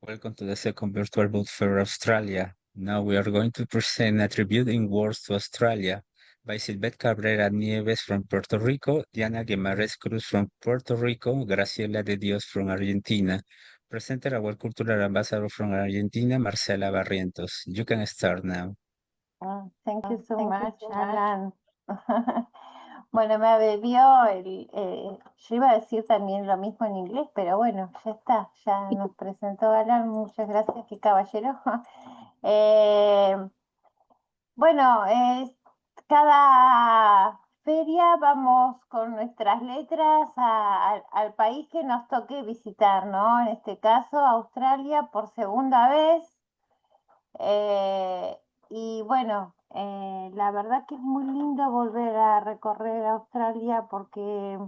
Welcome to the second virtual book fair Australia. Now we are going to present a tribute in words to Australia by Silvet Cabrera Nieves from Puerto Rico, Diana Guimarães Cruz from Puerto Rico, Graciela de Dios from Argentina. Presenter our cultural ambassador from Argentina, Marcela Barrientos. You can start now. Thank you so much, Alan. Bueno, me bebió yo iba a decir también lo mismo en inglés, pero bueno, ya está, ya nos presentó Alan, muchas gracias, qué caballero. Bueno, cada feria vamos con nuestras letras al país que nos toque visitar, ¿no? En este caso, Australia por segunda vez. Y bueno, la verdad que es muy lindo volver a recorrer Australia porque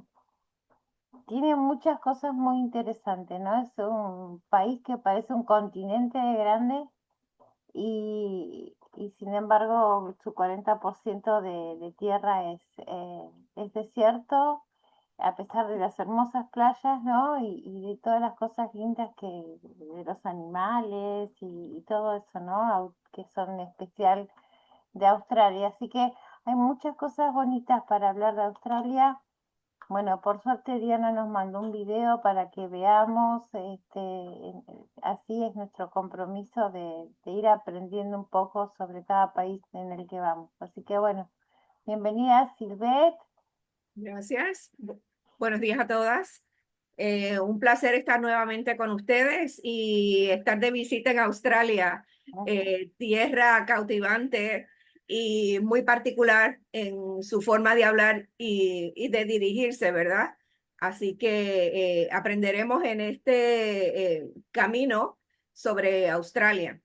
tiene muchas cosas muy interesantes, ¿no? Es un país que parece un continente grande y sin embargo su 40% de tierra es desierto, a pesar de las hermosas playas, ¿no? Y de todas las cosas lindas de los animales y todo eso, ¿no? Que son especial de Australia. Así que hay muchas cosas bonitas para hablar de Australia. Bueno, por suerte Diana nos mandó un video para que veamos, así es nuestro compromiso de ir aprendiendo un poco sobre cada país en el que vamos. Así que bueno, bienvenida Silvet. Gracias. Buenos días a todas. Un placer estar nuevamente con ustedes y estar de visita en Australia, tierra cautivante y muy particular en su forma de hablar y de dirigirse, ¿verdad? Así que aprenderemos en este camino sobre Australia.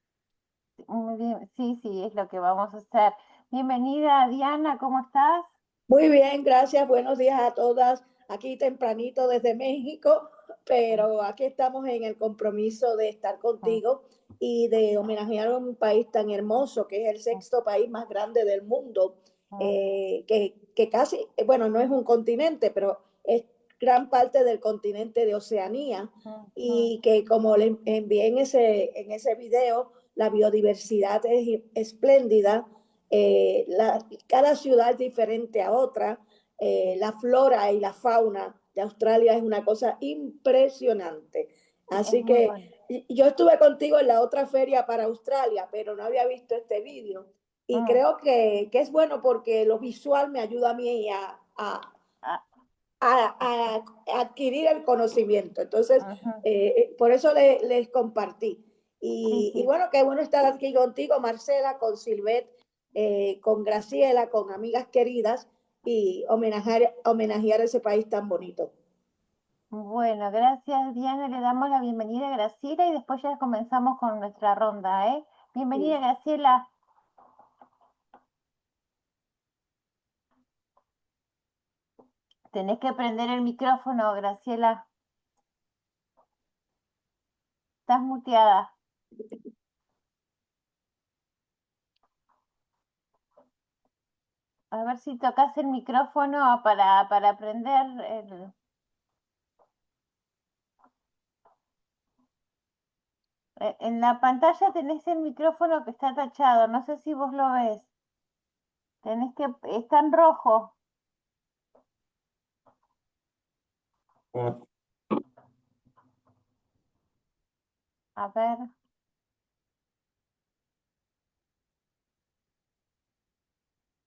Muy bien, sí, sí, es lo que vamos a hacer. Bienvenida Diana, ¿cómo estás? Muy bien, gracias. Buenos días a todas. Aquí tempranito desde México, pero aquí estamos en el compromiso de estar contigo y de homenajear a un país tan hermoso que es el sexto país más grande del mundo, que casi, bueno, no es un continente, pero es gran parte del continente de Oceanía y que como le envié en ese video, la biodiversidad es espléndida. Cada ciudad es diferente a otra. La flora y la fauna de Australia es una cosa impresionante. Así que bueno. yo estuve contigo en la otra feria para Australia, pero no había visto este vídeo. Y creo que es bueno porque lo visual me ayuda a mí a adquirir el conocimiento. Entonces, por eso les compartí. Y bueno, qué bueno estar aquí contigo, Marcela, con Silvet, con Graciela, con amigas queridas y homenajear ese país tan bonito. Bueno, gracias Diana, le damos la bienvenida a Graciela y después ya comenzamos con nuestra ronda, ¿eh? Bienvenida Graciela. Tenés que prender el micrófono, Graciela. Estás muteada. A ver si tocas el micrófono para prender el... En la pantalla tenés el micrófono que está tachado, no sé si vos lo ves. Está en rojo. A ver.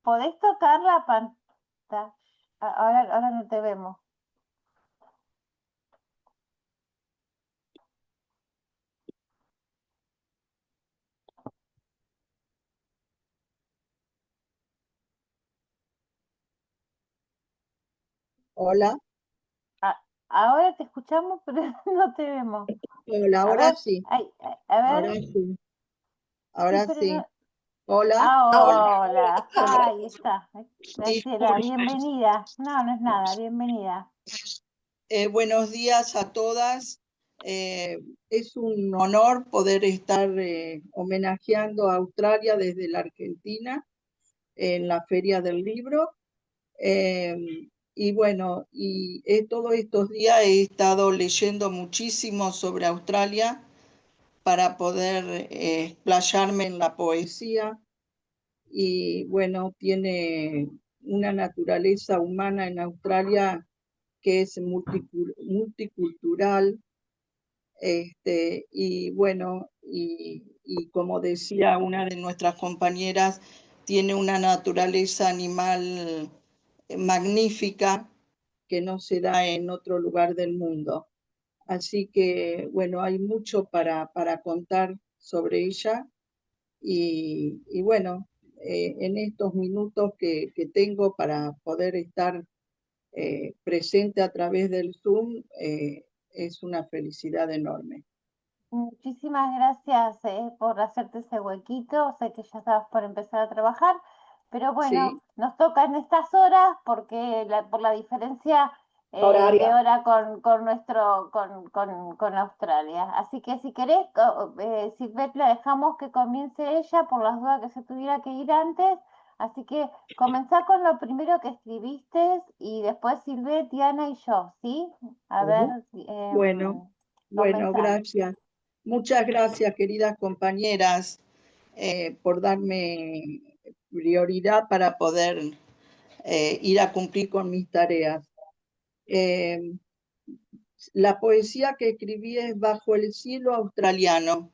¿Podés tocar la pantalla? Ahora no te vemos. Hola, Ahora te escuchamos, pero no te vemos. hola, A ahora ver, sí, a ver, ahora sí, sí, ahora pero sí. no. Hola, Hola, ahí está. Graciela, disculpe. bienvenida. No, no es nada, bienvenida. Buenos días a todas. Es un honor poder estar homenajeando a Australia desde la Argentina en la Feria del Libro. Eh, y bueno, todos estos días he estado leyendo muchísimo sobre Australia para poder explayarme en la poesía. Y bueno, tiene una naturaleza humana en Australia que es multicultural, y bueno, y como decía una de nuestras compañeras, tiene una naturaleza animal magnífica que no se da en otro lugar del mundo. Así que, bueno, hay mucho para contar sobre ella y bueno, en estos minutos que tengo para poder estar presente a través del Zoom, es una felicidad enorme. Muchísimas gracias por hacerte ese huequito. Sé que ya estabas por empezar a trabajar, pero bueno, Sí, nos toca en estas horas porque por la diferencia de Horaria. hora con Australia. Así que si querés, Silvet, la dejamos que comience ella por las dudas que se tuviera que ir antes. Así que comenzá con lo primero que escribiste y después Silvet, Diana y yo, ¿sí? A ver, bueno, comenzá. gracias. Muchas gracias, queridas compañeras, por darme prioridad para poder ir a cumplir con mis tareas. La poesía que escribí es Bajo el cielo australiano.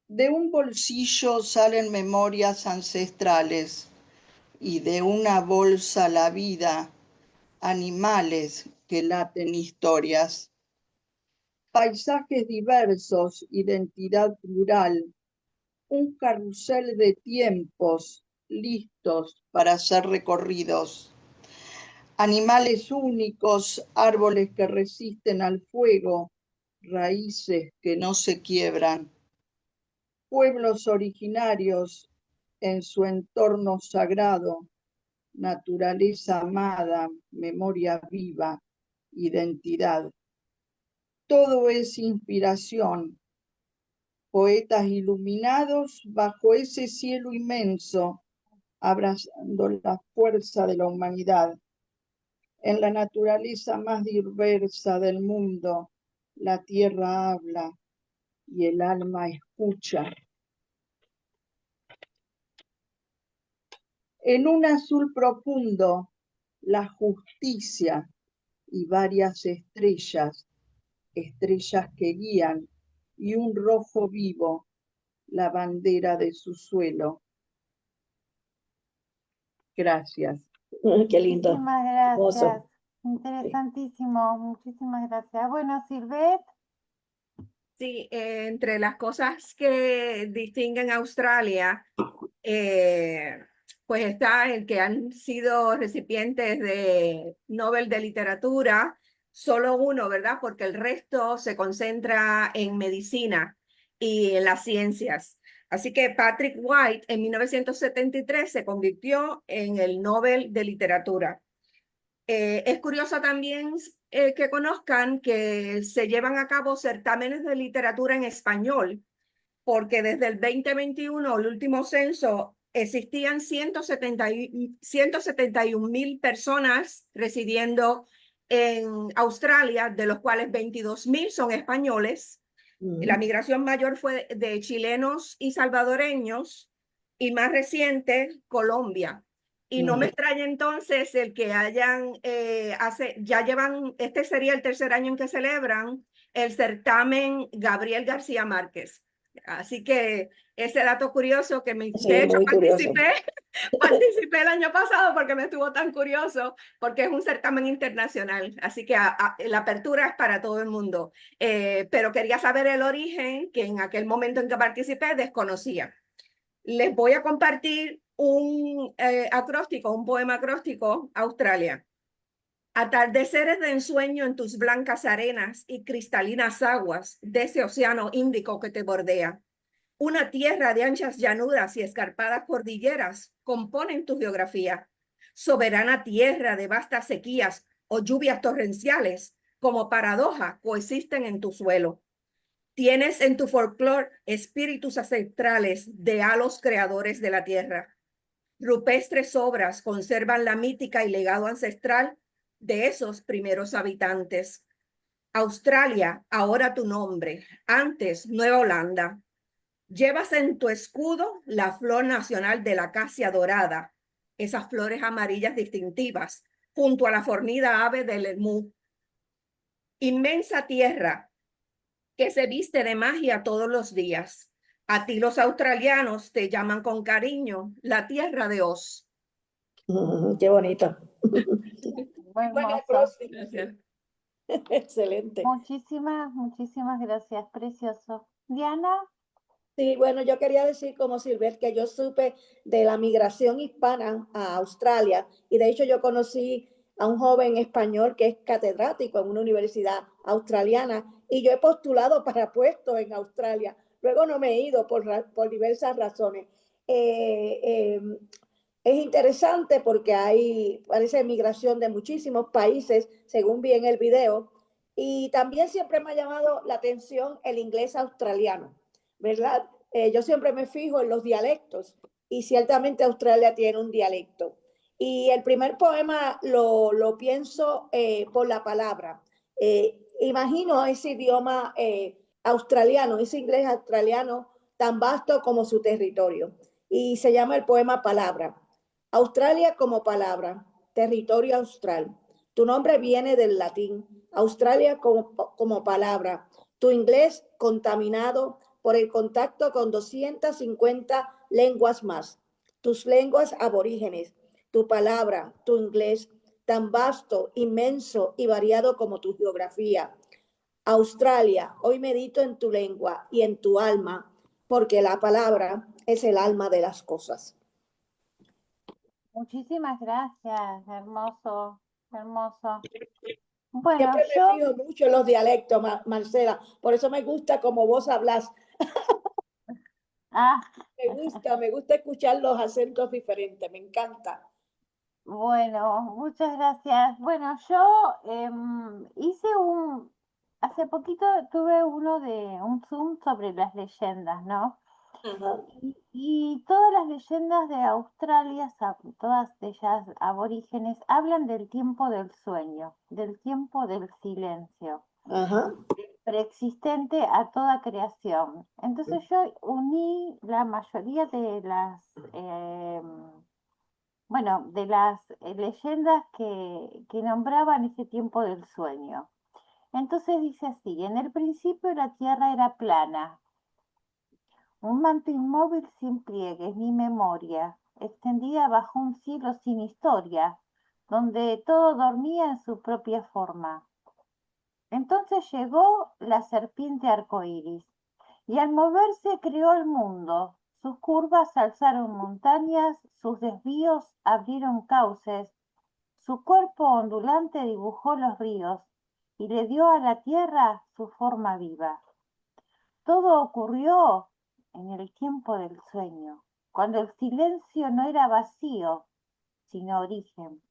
De un bolsillo salen memorias ancestrales y de una bolsa la vida, animales que laten historias. Paisajes diversos, identidad plural, un carrusel de tiempos listos para ser recorridos. Animales únicos, árboles que resisten al fuego, raíces que no se quiebran. Pueblos originarios en su entorno sagrado, naturaleza amada, memoria viva, identidad. Todo es inspiración. Poetas iluminados bajo ese cielo inmenso, abrazando la fuerza de la humanidad. En la naturaleza más diversa del mundo, la tierra habla y el alma escucha. En un azul profundo, la justicia y varias estrellas, estrellas que guían, y un rojo vivo, la bandera de su suelo. Gracias. Qué lindo. Muchísimas Hermoso. gracias. Interesantísimo. Muchísimas gracias. Bueno, Silvet. Sí, entre las cosas que distinguen a Australia, pues está el que han sido recipientes de Nobel de Literatura, solo uno, ¿verdad? Porque el resto se concentra en medicina y en las ciencias. Así que Patrick White en 1973 se convirtió en el Nobel de Literatura. Es curioso también que conozcan que se llevan a cabo certámenes de literatura en español, porque desde el 2021, el último censo, existían 171.000 personas residiendo en Australia, de los cuales 22.000 son españoles. La migración mayor fue de chilenos y salvadoreños, y más reciente, Colombia. Y no me extraña entonces el que ya llevan, este sería el tercer año en que celebran el certamen Gabriel García Márquez. Así que ese dato curioso Sí, de hecho muy curioso. participé el año pasado porque me estuvo tan curioso, porque es un certamen internacional, así que la apertura es para todo el mundo. Pero quería saber el origen, que en aquel momento en que participé desconocía. Les voy a compartir un acróstico, un poema acróstico, Australia. Atardeceres de ensueño en tus blancas arenas y cristalinas aguas de ese océano Índico que te bordea. Una tierra de anchas llanuras y escarpadas cordilleras componen tu geografía. Soberana tierra de vastas sequías o lluvias torrenciales, como paradoja, coexisten en tu suelo. Tienes en tu folclore espíritus ancestrales de halos creadores de la tierra. Rupestres obras conservan la mítica y legado ancestral de esos primeros habitantes. Australia, ahora tu nombre, antes Nueva Holanda. Llevas en tu escudo la flor nacional de la acacia dorada, esas flores amarillas distintivas, junto a la fornida ave del emú. Inmensa tierra que se viste de magia todos los días. A ti los australianos te llaman con cariño la tierra de Oz. Qué bonito. Muy Bueno, hermoso. próximo. Gracias. Excelente. Muchísimas gracias. Precioso. Diana. Sí, bueno, yo quería decir como Silver que yo supe de la migración hispana a Australia y de hecho yo conocí a un joven español que es catedrático en una universidad australiana y yo he postulado para puestos en Australia. Luego no me he ido por diversas razones. Eh, eh, es interesante porque parece migración de muchísimos países, según vi en el video, y también siempre me ha llamado la atención el inglés australiano, ¿verdad? Yo siempre me fijo en los dialectos y ciertamente Australia tiene un dialecto. Y el primer poema lo pienso por la palabra. Imagino ese idioma australiano, ese inglés australiano tan vasto como su territorio. Y se llama el poema Palabra. Australia como palabra, territorio austral. Tu nombre viene del latín, Australia como palabra. Tu inglés contaminado por el contacto con 250 lenguas más. Tus lenguas aborígenes, tu palabra, tu inglés, tan vasto, inmenso y variado como tu geografía. Australia, hoy medito en tu lengua y en tu alma, porque la palabra es el alma de las cosas. Muchísimas gracias. Hermoso. Hermoso. Bueno, Siempre me yo. fijo mucho en los dialectos, Marcela, por eso me gusta como vos hablas. Ah, Me gusta escuchar los acentos diferentes, me encanta. bueno, muchas gracias. Bueno, yo hace poquito tuve un Zoom sobre las leyendas, ¿no? Ajá. Y todas las leyendas de Australia, todas ellas aborígenes, hablan del tiempo del sueño, del tiempo del silencio, Ajá. preexistente a toda creación. Entonces yo uní la mayoría de las leyendas que nombraban ese tiempo del sueño. Entonces dice así: en el principio la tierra era plana, un manto inmóvil sin pliegues ni memoria, extendida bajo un cielo sin historia, donde todo dormía en su propia forma. Entonces llegó la serpiente arcoíris, y al moverse creó el mundo. Sus curvas alzaron montañas, sus desvíos abrieron cauces, su cuerpo ondulante dibujó los ríos y le dio a la tierra su forma viva. Todo ocurrió en el tiempo del sueño, cuando el silencio no era vacío, sino origen.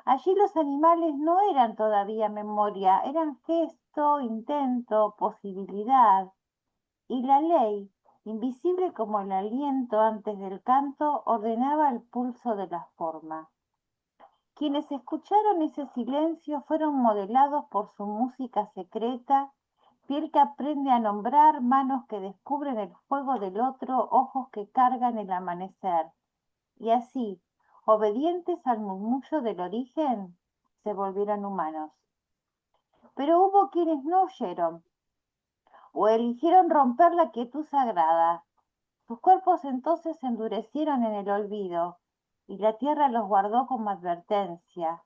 Allí los animales no eran todavía memoria, eran gesto, intento, posibilidad. Y la ley, invisible como el aliento antes del canto, ordenaba el pulso de la forma. Quienes escucharon ese silencio fueron modelados por su música secreta, piel que aprende a nombrar, manos que descubren el fuego del otro, ojos que cargan el amanecer. Y así, obedientes al murmullo del origen, se volvieron humanos. Pero hubo quienes no oyeron o eligieron romper la quietud sagrada. Sus cuerpos entonces se endurecieron en el olvido y la tierra los guardó como advertencia,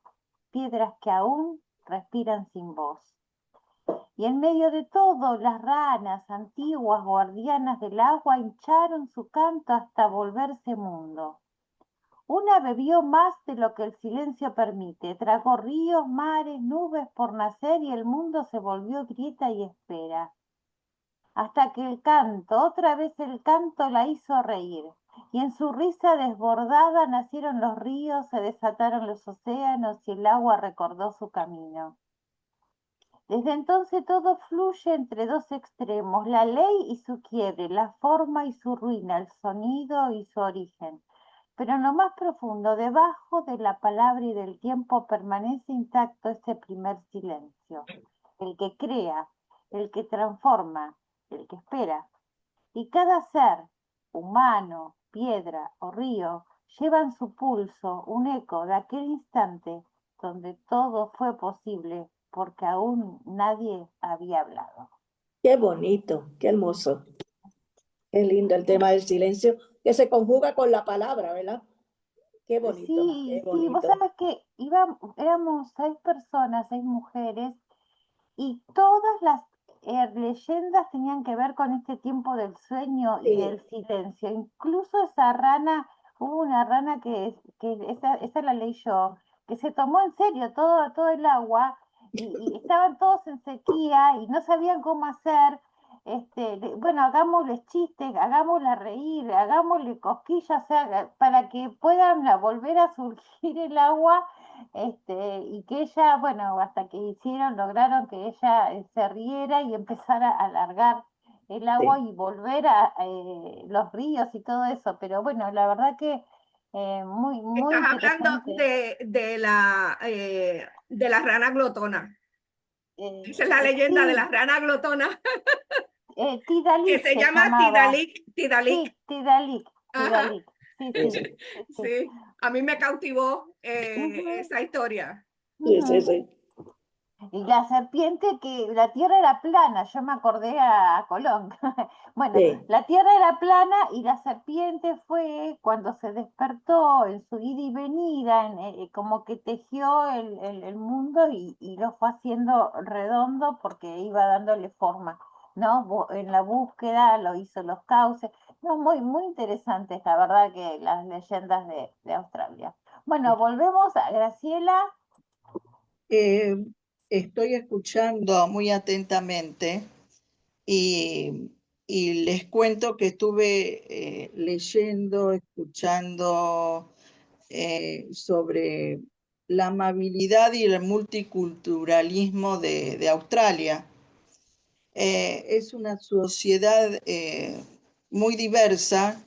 piedras que aún respiran sin voz. Y en medio de todo, las ranas, antiguas guardianas del agua, hincharon su canto hasta volverse mundo. Una bebió más de lo que el silencio permite, tragó ríos, mares, nubes por nacer y el mundo se volvió grieta y espera. Hasta que el canto, otra vez el canto la hizo reír. Y en su risa desbordada nacieron los ríos, se desataron los océanos y el agua recordó su camino. Desde entonces todo fluye entre dos extremos, la ley y su quiebre, la forma y su ruina, el sonido y su origen. Pero en lo más profundo, debajo de la palabra y del tiempo, permanece intacto ese primer silencio, el que crea, el que transforma, el que espera. Y cada ser, humano, piedra o río, lleva en su pulso un eco de aquel instante donde todo fue posible porque aún nadie había hablado. Qué bonito, qué hermoso. Qué lindo el tema del silencio, que se conjuga con la palabra, ¿verdad? Qué bonito, qué Sí, vos bonito. sabés que éramos 6 personas, 6 mujeres, y todas las leyendas tenían que ver con este tiempo del sueño y Sí, del silencio. Incluso esa rana, hubo una rana que esa la leí yo, que se tomó en serio todo el agua y estaban todos en sequía y no sabían cómo hacer. Bueno, hagámosle chistes, hagámosle reír, hagámosle cosquillas, o sea, para que puedan volver a surgir el agua, y que ella, bueno, hasta que lograron que ella se riera y empezara a alargar el agua sí. y volver a los ríos y todo eso. Pero bueno, la verdad que muy Estás hablando interesante. de la rana glotona. Esa es la leyenda de la Sí, rana glotona, que Tidalik se se llama llamaba. Tidalik, Tidalik. Sí, Tidalik, Ajá, Tidalik. Sí, Sí, sí, sí, sí, sí. sí, a mí me cautivó Ujú, esa historia. sí, sí, ujú. sí. Y la serpiente, que la tierra era plana, yo me acordé a Colón. Bueno, Sí. la tierra era plana y la serpiente fue cuando se despertó en su ida y venida, como que tejió el mundo y lo fue haciendo redondo porque iba dándole forma, ¿no? En la búsqueda lo hizo los cauces. No, muy interesantes, la verdad, que las leyendas de Australia. Bueno, volvemos a Graciela. Eh, Estoy escuchando muy atentamente y, y les cuento que estuve leyendo, escuchando sobre la amabilidad y el multiculturalismo de Australia. Es una sociedad muy diversa,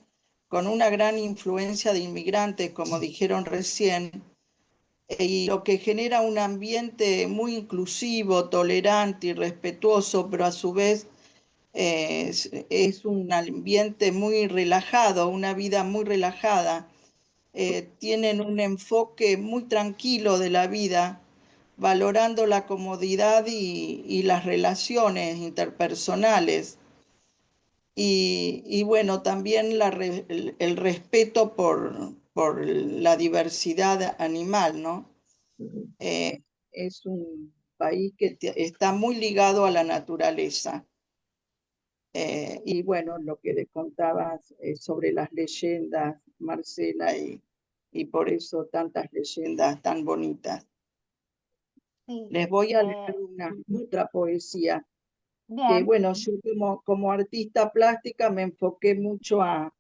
con una gran influencia de inmigrantes, como dijeron recién, y lo que genera un ambiente muy inclusivo, tolerante y respetuoso, pero a su vez es un ambiente muy relajado, una vida muy relajada. Tienen un enfoque muy tranquilo de la vida, valorando la comodidad y las relaciones interpersonales. Y bueno, también el respeto por la diversidad animal, ¿no? Ujú. Eh, es un país que está muy ligado a la naturaleza. Y bueno, lo que le contabas sobre las leyendas, Marcela, y por eso tantas leyendas tan bonitas. Sí, Les voy a leer una otra poesía que, bien. bueno, yo como artista plástica me enfoqué mucho a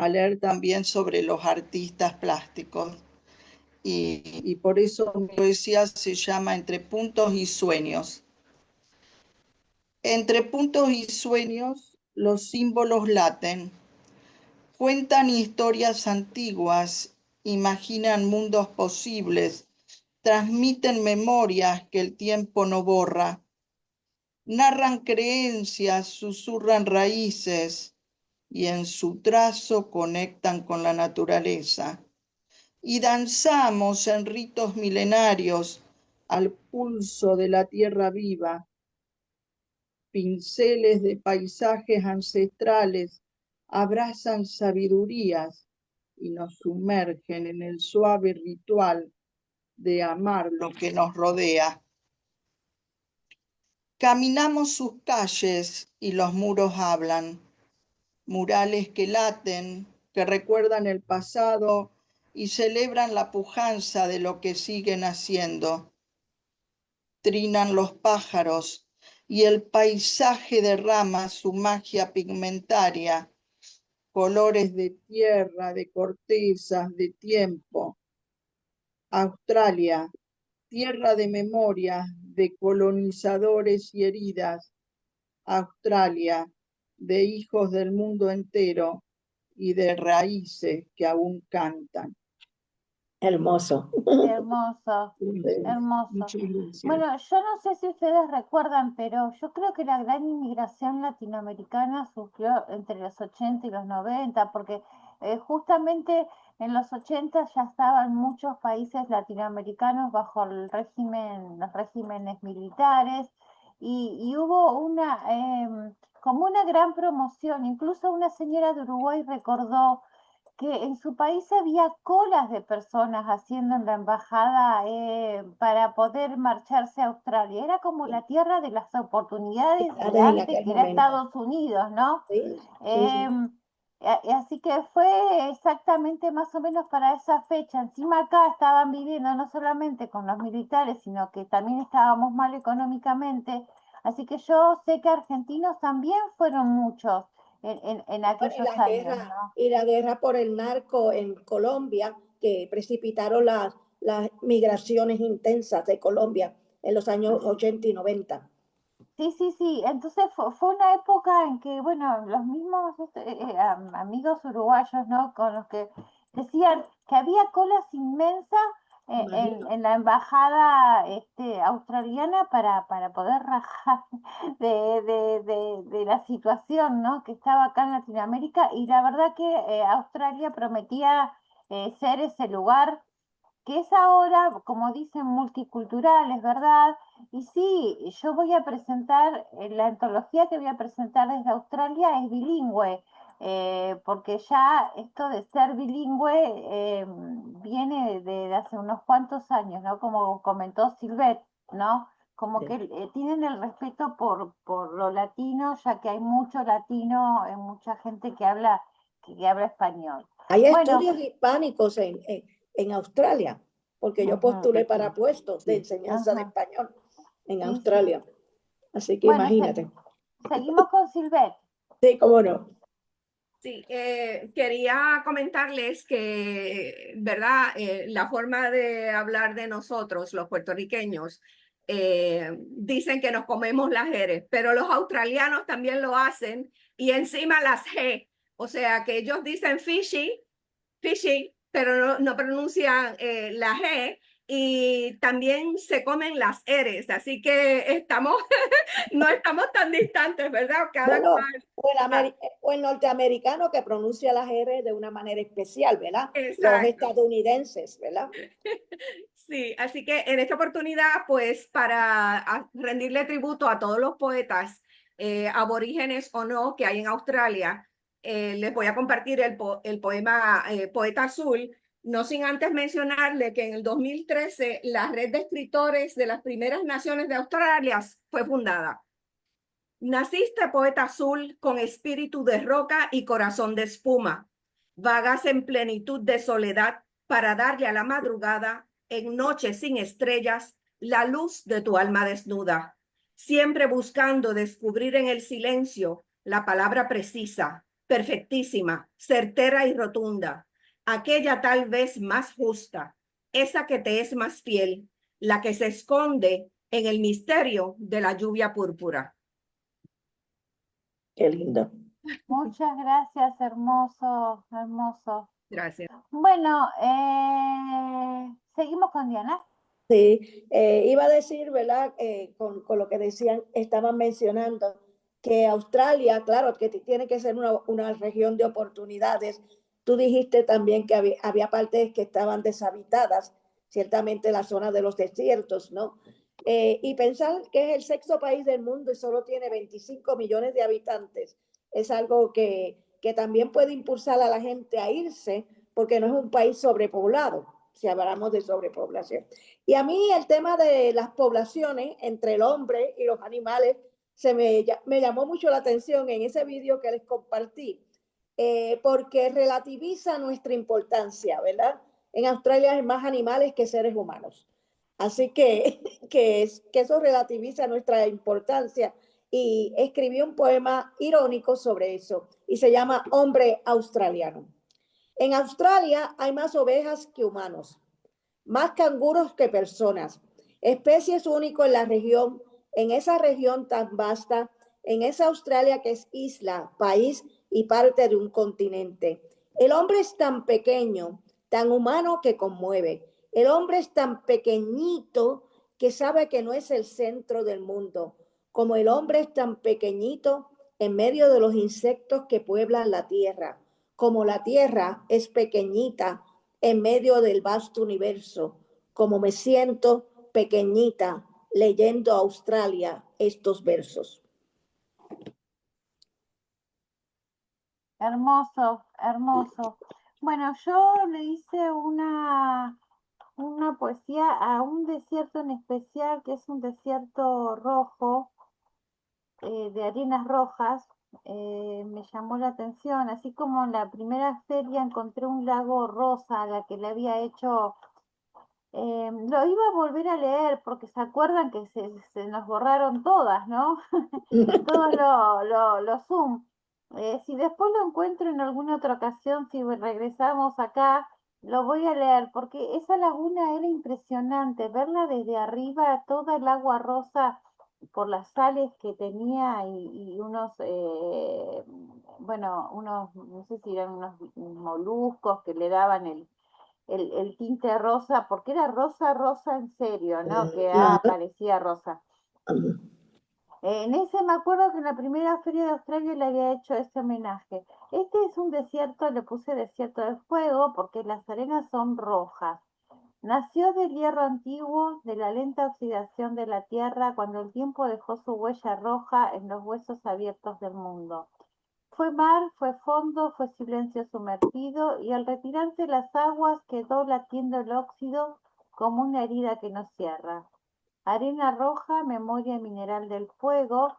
leer también sobre los artistas plásticos. Y por eso mi poesía se llama Entre puntos y sueños. Entre puntos y sueños los símbolos laten, cuentan historias antiguas, imaginan mundos posibles, transmiten memorias que el tiempo no borra, narran creencias, susurran raíces y en su trazo conectan con la naturaleza. Y danzamos en ritos milenarios al pulso de la tierra viva, pinceles de paisajes ancestrales abrazan sabidurías y nos sumergen en el suave ritual de amar lo que nos rodea. Caminamos sus calles y los muros hablan, murales que laten, que recuerdan el pasado y celebran la pujanza de lo que siguen haciendo. Trinan los pájaros y el paisaje derrama su magia pigmentaria, colores de tierra, de cortezas, de tiempo. Australia, tierra de memoria, de colonizadores y heridas. Australia, de hijos del mundo entero y de raíces que aún cantan. Hermoso. Hermoso, hermoso. Muchas gracias. Bueno, yo no sé si ustedes recuerdan, pero yo creo que la gran inmigración latinoamericana surgió entre los 80 y los 90, porque justamente en los 80 ya estaban muchos países latinoamericanos bajo el régimen, los regímenes militares, y hubo una, como una gran promoción. Incluso una señora de Uruguay recordó que en su país había colas de personas haciendo en la embajada para poder marcharse a Australia. Era como la tierra de las oportunidades de En antes, aquel que era momento. Estados Unidos, ¿no? Sí, sí, sí. Así que fue exactamente más o menos para esa fecha. Encima acá estaban viviendo no solamente con los militares, sino que también estábamos mal económicamente. Así que yo sé que argentinos también fueron muchos en Bueno, aquellos años, ¿no? y la guerra por el narco en Colombia, que precipitaron las migraciones intensas de Colombia en los años 80 y 90. Sí, sí, sí. Entonces fue una época en que, bueno, los mismos amigos uruguayos, ¿no? Con los que decían que había colas inmensas Imagino. en la embajada australiana para poder rajar de la situación, ¿no? Que estaba acá en Latinoamérica. Y la verdad que Australia prometía ser ese lugar que es ahora, como dicen, multicultural, es verdad. Y sí, yo voy a presentar, la antología que voy a presentar desde Australia es bilingüe, porque ya esto de ser bilingüe viene de hace unos cuantos años, ¿no? Como comentó Silvet, ¿no? Como Sí. que tienen el respeto por lo latino, ya que hay mucho latino, mucha gente que habla español. Hay Bueno, estudios hispánicos en Australia, porque yo ujú, postulé para puestos de enseñanza de ajá. español en Sí, sí. Australia. Así que Bueno, imagínate. seguimos con Silvet. Sí, cómo no. Sí, quería comentarles que, ¿verdad? La forma de hablar de nosotros, los puertorriqueños, dicen que nos comemos las R's, pero los australianos también lo hacen y encima las G. O sea, que ellos dicen fishy, pero no pronuncian la G y también se comen las R's. Así que no estamos tan distantes, ¿verdad? Cada Bueno, cual. o el norteamericano que pronuncia las R de una manera especial, ¿verdad? Los Exacto. estadounidenses, ¿verdad? Sí, así que en esta oportunidad, pues para rendirle tributo a todos los poetas, aborígenes o no, que hay en Australia, les voy a compartir el poema Poeta Azul, no sin antes mencionarle que en el 2013 la red de escritores de las primeras naciones de Australia fue fundada. Naciste poeta azul con espíritu de roca y corazón de espuma. Vagas en plenitud de soledad para darle a la madrugada, en noches sin estrellas, la luz de tu alma desnuda. Siempre buscando descubrir en el silencio la palabra precisa, perfectísima, certera y rotunda. Aquella tal vez más justa, esa que te es más fiel, la que se esconde en el misterio de la lluvia púrpura. Qué lindo. Muchas gracias, hermoso, hermoso. Gracias. Bueno, seguimos con Diana. Sí, iba a decir, ¿verdad? Con lo que decían, estaban mencionando que Australia, claro, que tiene que ser una región de oportunidades. Tú dijiste también que había partes que estaban deshabitadas, ciertamente la zona de los desiertos, ¿no? Y pensar que es el sexto país del mundo y solo tiene 25 millones de habitantes, es algo que también puede impulsar a la gente a irse, porque no es un país sobrepoblado, si hablamos de sobrepoblación. Y a mí el tema de las poblaciones entre el hombre y los animales me llamó mucho la atención en ese vídeo que les compartí, porque relativiza nuestra importancia, ¿verdad? En Australia hay más animales que seres humanos. Así que eso relativiza nuestra importancia. Y escribí un poema irónico sobre eso y se llama Hombre Australiano. En Australia hay más ovejas que humanos, más canguros que personas, especies únicas en la región, en esa región tan vasta, en esa Australia que es isla, país y parte de un continente. El hombre es tan pequeño, tan humano que conmueve. El hombre es tan pequeñito que sabe que no es el centro del mundo, como el hombre es tan pequeñito en medio de los insectos que pueblan la tierra, como la tierra es pequeñita en medio del vasto universo, como me siento pequeñita leyendo a Australia estos versos. Hermoso, hermoso. Bueno, yo le hice una poesía a un desierto en especial, que es un desierto rojo, de arenas rojas. Me llamó la atención, así como en la primera feria encontré un lago rosa a la que le había hecho. Lo iba a volver a leer porque se acuerdan que se nos borraron todas, ¿no? Todos los Zoom. Si después lo encuentro en alguna otra ocasión, si regresamos acá, lo voy a leer porque esa laguna era impresionante, verla desde arriba, toda el agua rosa por las sales que tenía y unos, bueno, unos, no sé si eran unos moluscos que le daban el tinte rosa, porque era rosa, rosa en serio, ¿no? Que parecía rosa. En ese me acuerdo que en la primera feria de Australia le había hecho ese homenaje. Este es un desierto, le puse desierto de fuego porque las arenas son rojas. Nació del hierro antiguo, de la lenta oxidación de la tierra cuando el tiempo dejó su huella roja en los huesos abiertos del mundo. Fue mar, fue fondo, fue silencio sumergido y al retirarse las aguas quedó latiendo el óxido como una herida que no cierra. Arena roja, memoria mineral del fuego,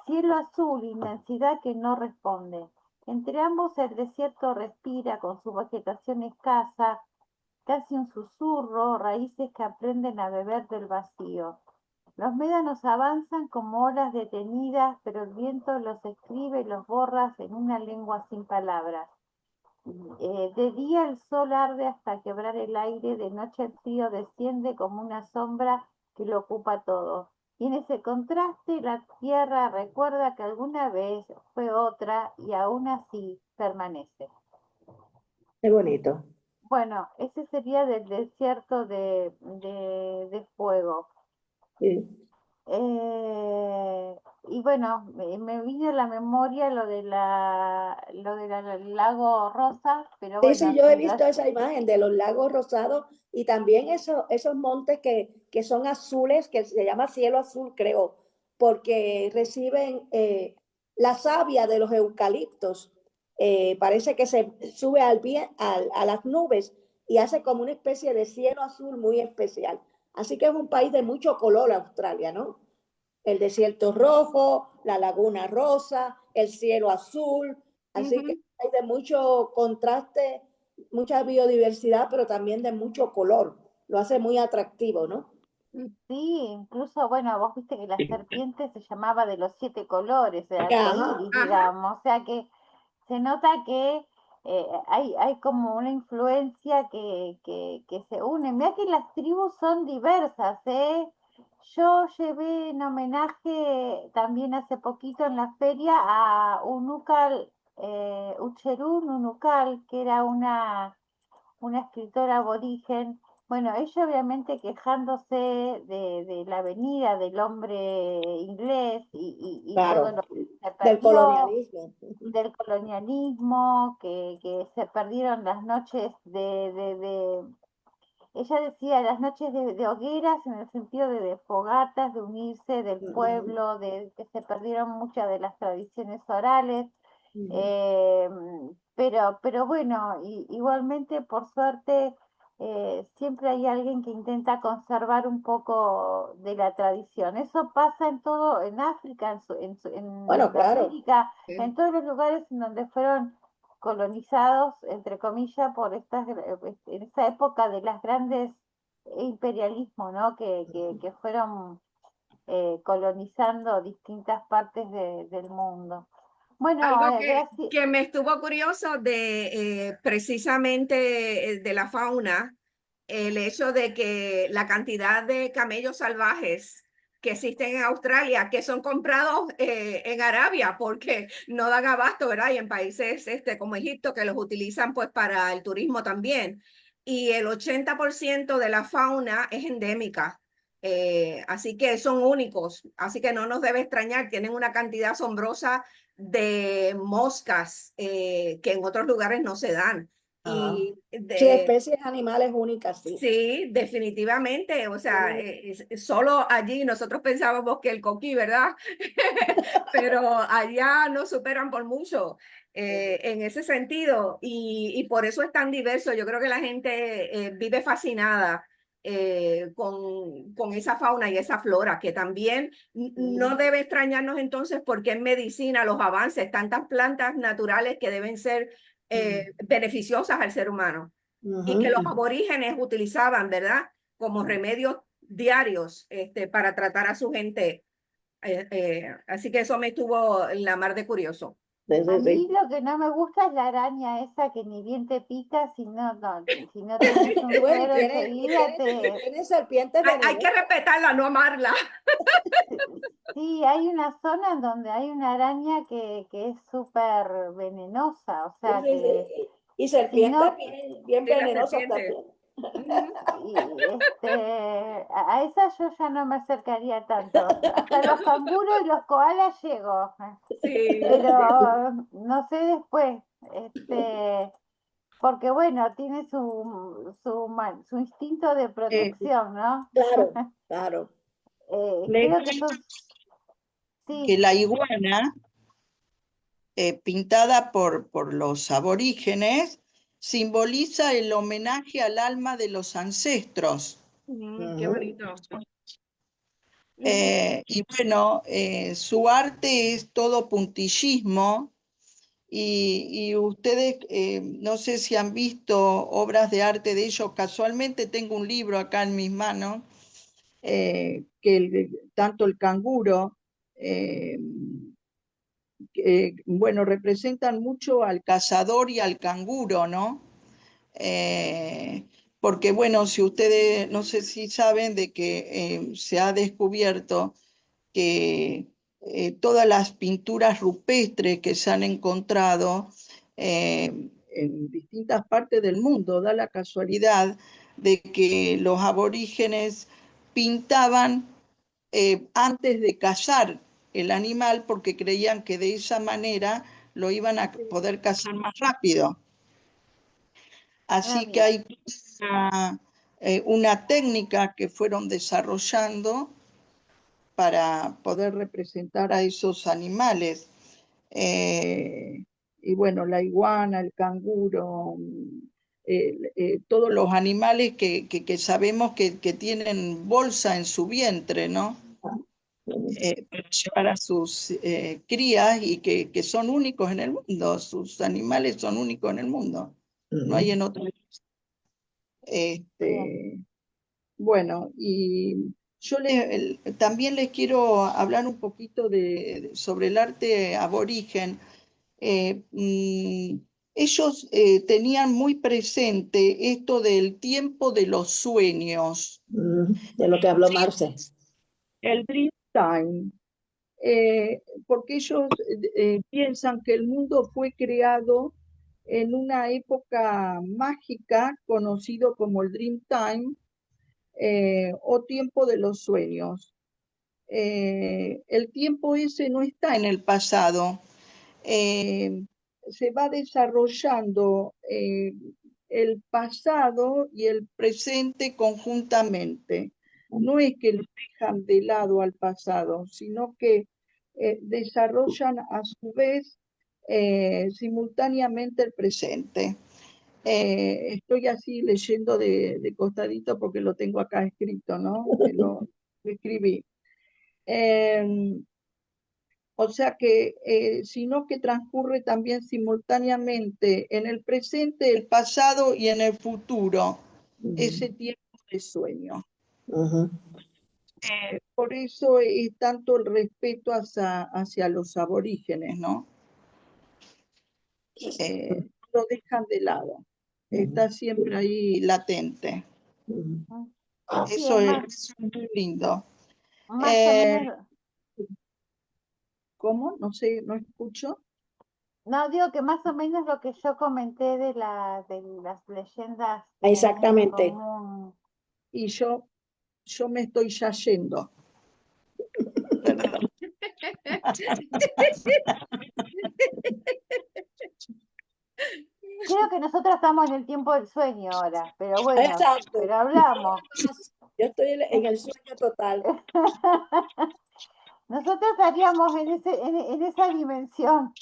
cielo azul, inmensidad que no responde. Entre ambos el desierto respira con su vegetación escasa, casi un susurro, raíces que aprenden a beber del vacío. Los médanos avanzan como olas detenidas, pero el viento los escribe y los borra en una lengua sin palabras. De día el sol arde hasta quebrar el aire, de noche el frío desciende como una sombra que lo ocupa todo. Y en ese contraste la tierra recuerda que alguna vez fue otra y aún así permanece. Qué bonito. Bueno, ese sería del desierto de fuego. Sí. Y bueno, me vino a la memoria lo del lago Rosa, pero Sí, bueno, sí, yo he si visto esa imagen de los lagos rosados y también esos montes que son azules, que se llama cielo azul, creo, porque reciben la savia de los eucaliptos. Parece que se sube a las nubes y hace como una especie de cielo azul muy especial. Así que es un país de mucho color, Australia, ¿no? El desierto rojo, la laguna rosa, el cielo azul. Así que hay de mucho contraste, mucha biodiversidad, pero también de mucho color. Lo hace muy atractivo, ¿no? sí, incluso, bueno, vos viste que la serpiente se llamaba de los 7 colores, el arco Ajá. iris, digamos, o sea que se nota que hay como una influencia que se une. Mira que las tribus son diversas, ¿eh? Yo llevé en homenaje también hace poquito en la feria a Unukal, Ucherún Unukal, que era una escritora aborigen. Bueno, ella obviamente quejándose de la venida del hombre inglés y todo Claro, lo que se del perdió, colonialismo. del colonialismo, que se perdieron las noches ella decía las noches de hogueras en el sentido de fogatas, de unirse del pueblo, de que se perdieron muchas de las tradiciones orales. Eh, pero bueno, igualmente por suerte siempre hay alguien que intenta conservar un poco de la tradición. Eso pasa en todo, en África, en Bueno, claro. Sudamérica, en todos los lugares en donde fueron colonizados, entre comillas, por en esa época de las grandes imperialismos, ¿no? Que fueron colonizando distintas partes del mundo. Bueno, Algo gracias. que me estuvo curioso de precisamente de la fauna, el hecho de que la cantidad de camellos salvajes que existen en Australia, que son comprados en Arabia porque no dan abasto, ¿verdad? Y en países como Egipto que los utilizan pues para el turismo también. Y el 80% de la fauna es endémica. Así que son únicos, así que no nos debe extrañar, tienen una cantidad asombrosa de moscas que en otros lugares no se dan. Y Sí, especies animales únicas, sí. sí, definitivamente, o sea, solo allí nosotros pensábamos que el coquí, ¿verdad? Pero allá nos superan por mucho en ese sentido y por eso es tan diverso. Yo creo que la gente vive fascinada con esa fauna y esa flora, que también no debe extrañarnos entonces porque en medicina los avances, tantas plantas naturales que deben ser beneficiosas al ser humano y que los aborígenes utilizaban, ¿verdad? Como remedios diarios para tratar a su gente. Así que eso me estuvo la mar de curioso. Sí, A sí, mí sí. lo que no me gusta es la araña esa que ni bien te pica, si no tenés un Y bueno, suero enseguida tiene serpientes Hay que venenosas. respetarla, no amarla. Sí, hay una zona en donde hay una araña que es súper venenosa, o Sí, sea sí, que sí. Y si serpientes no, bien Sí, la venenosas serpiente. también. Ujú. a esa yo ya no me acercaría tanto. Hasta los canguros y los koalas llego, Sí, pero no sé después, este, porque bueno, tiene su instinto de Eh, protección, ¿no? Claro, claro. les Creo que cuento son, que sí, la iguana, pintada por los aborígenes, simboliza el homenaje al alma de los ancestros. qué Ujú. bonito. Y bueno, su arte es todo puntillismo y ustedes no sé si han visto obras de arte de ellos. Casualmente tengo un libro acá en mis manos, tanto el canguro, eh, bueno, representan mucho al cazador y al canguro, ¿no? Eh, Porque bueno, si ustedes, no sé si saben de que se ha descubierto que todas las pinturas rupestres que se han encontrado en distintas partes del mundo, da la casualidad de que los aborígenes pintaban antes de cazar el animal porque creían que de esa manera lo iban a poder cazar más rápido. Así que mira, hay una técnica que fueron desarrollando para poder representar a esos animales. Y bueno, la iguana, el canguro, todos los animales que sabemos que tienen bolsa en su vientre, ¿no? Para llevar a sus crías y que son únicos en el mundo, sus animales son únicos en el mundo, no hay en otro. bien. Este, bueno, y yo también les quiero hablar un poquito sobre el arte aborigen. Eh, mm, Ellos tenían muy presente esto del tiempo de los sueños, De lo que habló Marce. el dream time, porque ellos piensan que el mundo fue creado en una época mágica conocido como el dream time o tiempo de los sueños. El tiempo ese no está en el pasado, eh, se va desarrollando el pasado y el presente conjuntamente. No es que lo dejan de lado al pasado, sino que desarrollan a su vez simultáneamente el presente. Estoy así leyendo de costadito porque lo tengo acá escrito, ¿no? Lo escribí. O sea que, sino que transcurre también simultáneamente en el presente, el pasado y en el futuro, ese tiempo de sueño. Por eso es tanto el respeto hacia los aborígenes, ¿no? Lo dejan de lado, está siempre ahí latente. Sí, Eso es es muy lindo. más o menos, ¿Cómo? No sé, no escucho. no, digo que más o menos lo que yo comenté de las leyendas tienen en Exactamente. común. Y yo me estoy ya yendo. Perdón. Creo que nosotros estamos en el tiempo del sueño ahora, pero bueno, Exacto. pero hablamos. Yo estoy en el sueño total. Nosotros estaríamos en esa dimensión.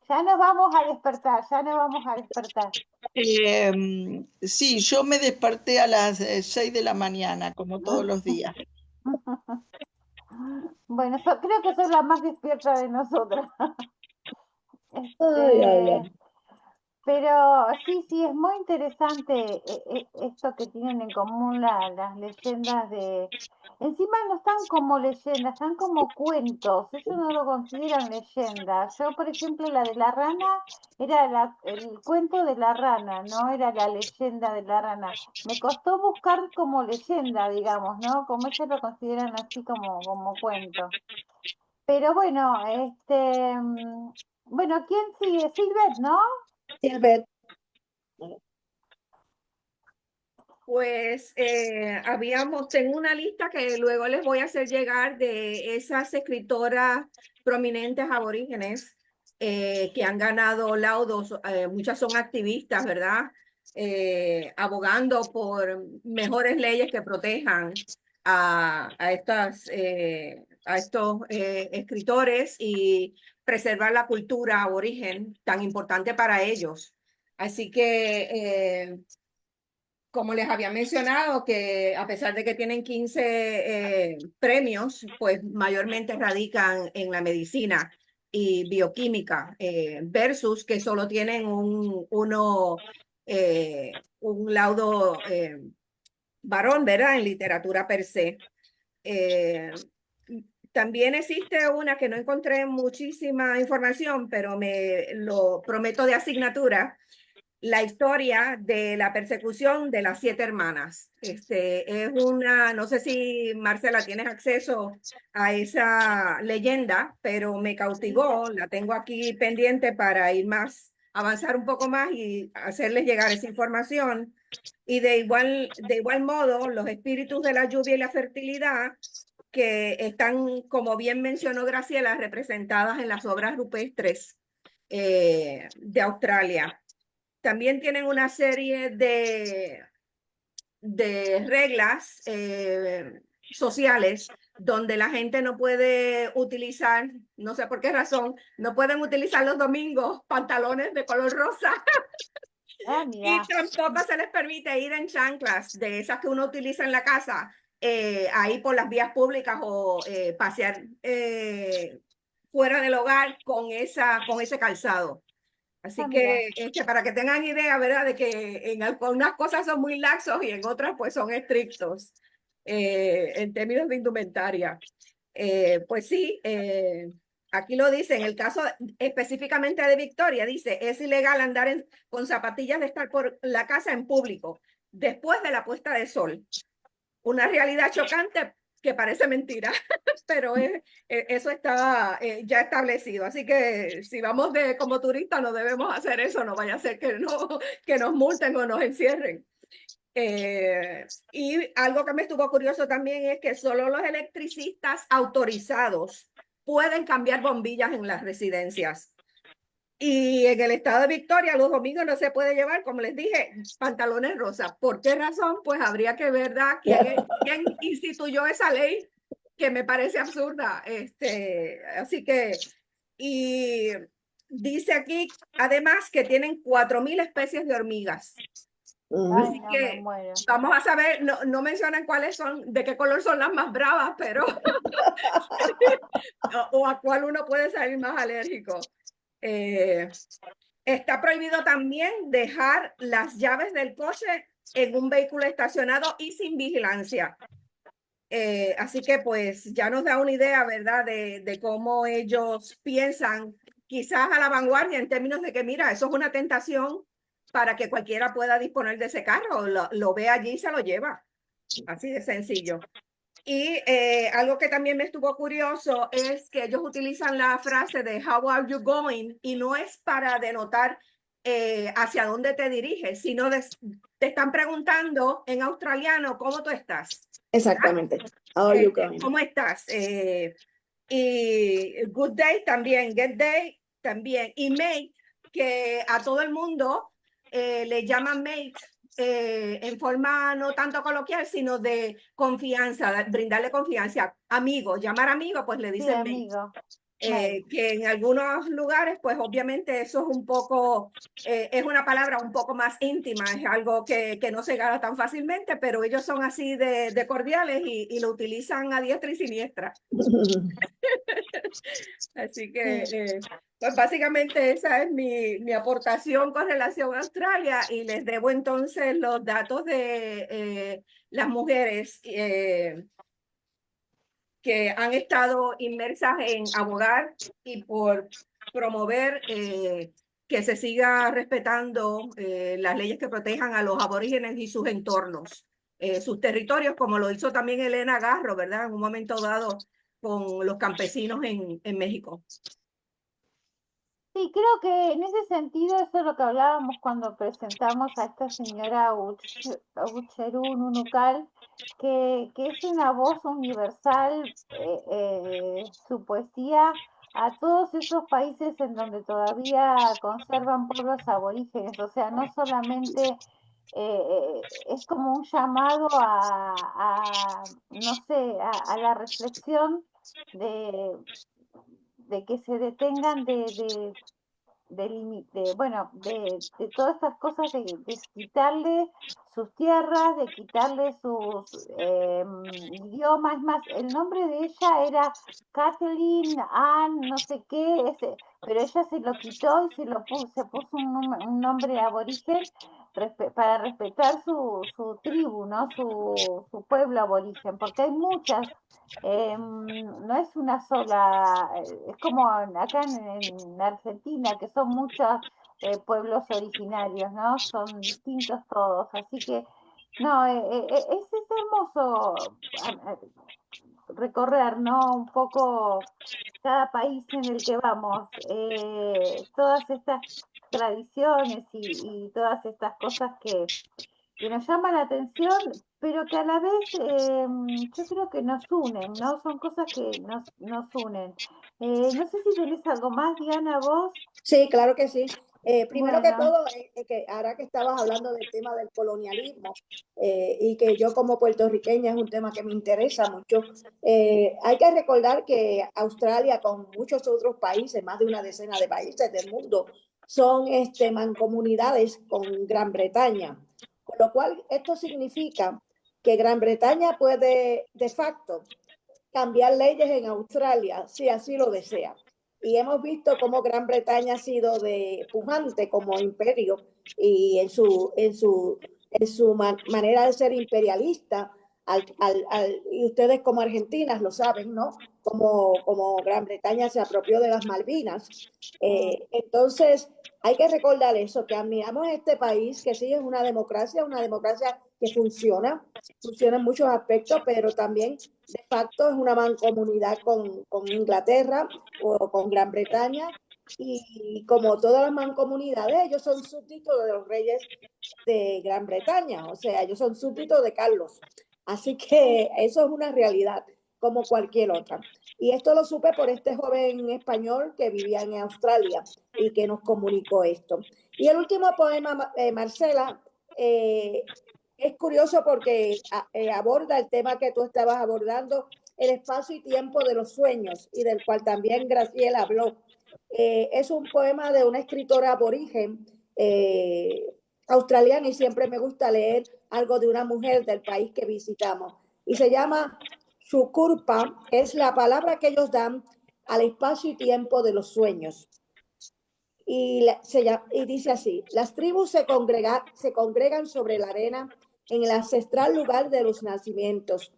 Ya nos vamos a despertar, ya nos vamos a despertar. Sí, yo me desperté a las 6 de la mañana, como todos los días. Bueno, creo que soy la más despierta de nosotras. Ay, ay, ay. Pero sí, es muy interesante esto que tienen en común las leyendas de... Encima no están como leyendas, están como cuentos, ellos no lo consideran leyenda. Yo, por ejemplo, la de la rana era el cuento de la rana, no era la leyenda de la rana. Me costó buscar como leyenda, digamos, ¿no? Como ellos lo consideran así como cuento. Pero bueno, bueno, ¿quién sigue? Silvet, ¿no? Silvet. Pues tengo una lista que luego les voy a hacer llegar de esas escritoras prominentes aborígenes que han ganado laudos, muchas son activistas, ¿verdad? Abogando por mejores leyes que protejan a estos escritores y preservar la cultura aborigen tan importante para ellos. Así que como les había mencionado, que a pesar de que tienen 15 premios, pues mayormente radican en la medicina y bioquímica, versus que solo tienen un laudo varón, ¿verdad? En literatura per se. También existe una que no encontré muchísima información, pero me lo prometo de asignatura, la historia de la persecución de las 7 hermanas. Es una, no sé si Marcela tienes acceso a esa leyenda, pero me cautivó, la tengo aquí pendiente para ir más, avanzar un poco más y hacerles llegar esa información. Y de igual modo, los espíritus de la lluvia y la fertilidad, que están, como bien mencionó Graciela, representadas en las obras rupestres de Australia. También tienen una serie de reglas sociales donde la gente no puede utilizar, no sé por qué razón, no pueden utilizar los domingos pantalones de color rosa. Ah, Y mira. tampoco se les permite ir en chanclas de esas que uno utiliza en la casa, ahí por las vías públicas o pasear fuera del hogar con ese calzado. Así Ah, mira. que para que tengan idea, ¿verdad? De que en algunas cosas son muy laxos y en otras pues son estrictos en términos de indumentaria. Pues sí, aquí lo dice, en el caso específicamente de Victoria, dice, es ilegal andar con zapatillas de estar por la casa en público después de la puesta de sol. Una realidad chocante que parece mentira, pero eso está ya establecido. Así que si vamos como turistas no debemos hacer eso, no vaya a ser que nos multen o nos encierren. Y algo que me estuvo curioso también es que solo los electricistas autorizados pueden cambiar bombillas en las residencias. Y en el estado de Victoria los domingos no se puede llevar, como les dije, pantalones rosas. ¿Por qué razón? Pues habría que ver, ¿verdad? ¿Quién instituyó esa ley? Que me parece absurda. Así que, y dice aquí, además, que tienen 4.000 especies de hormigas Ujú. Ay, Así no, me que muero. vamos a saber, no mencionan cuáles son, de qué color son las más bravas, pero o a cuál uno puede salir más alérgico. Está prohibido también dejar las llaves del coche en un vehículo estacionado y sin vigilancia. Así que pues ya nos da una idea, ¿verdad? De cómo ellos piensan, quizás a la vanguardia en términos de que, mira, eso es una tentación para que cualquiera pueda disponer de ese carro, lo ve allí y se lo lleva. Así de sencillo. Y algo que también me estuvo curioso es que ellos utilizan la frase de How are you going? Y no es para denotar hacia dónde te diriges, sino te están preguntando en australiano cómo tú estás. Exactamente. How are you going? ¿Cómo estás? Y good day también, get day también. Y mate, que a todo el mundo le llaman mate en forma no tanto coloquial, sino de confianza, brindarle confianza. Amigo, llamar amigo, pues le Sí, dicen mate. amigo. Mate. Que en algunos lugares, pues obviamente eso es un poco, es una palabra un poco más íntima, es algo que no se gana tan fácilmente, pero ellos son así de cordiales y lo utilizan a diestra y siniestra. Así que, pues básicamente esa es mi aportación con relación a Australia y les debo entonces los datos de las mujeres que han estado inmersas en abogar y por promover que se siga respetando las leyes que protejan a los aborígenes y sus entornos, sus territorios, como lo hizo también Elena Garro, ¿verdad? En un momento dado con los campesinos en México. Sí, creo que en ese sentido eso es lo que hablábamos cuando presentamos a esta señora Ucherún Unucal, que es una voz universal, su poesía a todos esos países en donde todavía conservan pueblos aborígenes, o sea, no solamente es como un llamado no sé, a la reflexión de, de que se detengan bueno, de todas estas cosas de quitarle sus tierras, de quitarle sus idiomas. Es más, el nombre de ella era Kathleen Ann, no sé qué, pero ella se lo quitó y se puso un nombre aborigen para respetar su tribu, ¿no? Su pueblo aborigen, porque hay muchas. No es una sola, es como acá en Argentina, que son muchos pueblos originarios, ¿no? Son distintos todos, así que no, es hermoso recorrer, ¿no? Un poco cada país en el que vamos, todas estas tradiciones y todas estas cosas que nos llaman la atención, pero que a la vez yo creo que nos unen, ¿no? Son cosas que nos unen. No sé si tenés algo más, Diana, vos. Sí, claro que sí. Primero que Bueno, todo, que ahora que estabas hablando del tema del colonialismo y que yo como puertorriqueña es un tema que me interesa mucho, hay que recordar que Australia, con muchos otros países, más de una decena de países del mundo, son mancomunidades con Gran Bretaña. Con lo cual, esto significa que Gran Bretaña puede, de facto, cambiar leyes en Australia si así lo desea. Y hemos visto cómo Gran Bretaña ha sido de pujante como imperio y en su manera de ser imperialista, y ustedes como argentinas lo saben, ¿no? Como Gran Bretaña se apropió de las Malvinas. Entonces, hay que recordar eso, que admiramos este país, que sí es una democracia que funciona en muchos aspectos, pero también de facto es una mancomunidad con Inglaterra o con Gran Bretaña, y como todas las mancomunidades, ellos son súbditos de los reyes de Gran Bretaña, o sea, ellos son súbditos de Carlos. Así que eso es una realidad como cualquier otra. Y esto lo supe por este joven español que vivía en Australia y que nos comunicó esto. Y el último poema, Marcela, es curioso porque aborda el tema que tú estabas abordando, el espacio y tiempo de los sueños, y del cual también Graciela habló. Es un poema de una escritora aborigen australiana y siempre me gusta leer algo de una mujer del país que visitamos. Y se llama Sukurpa, que es la palabra que ellos dan al espacio y tiempo de los sueños. Y dice así: las tribus se congregan sobre la arena en el ancestral lugar de los nacimientos.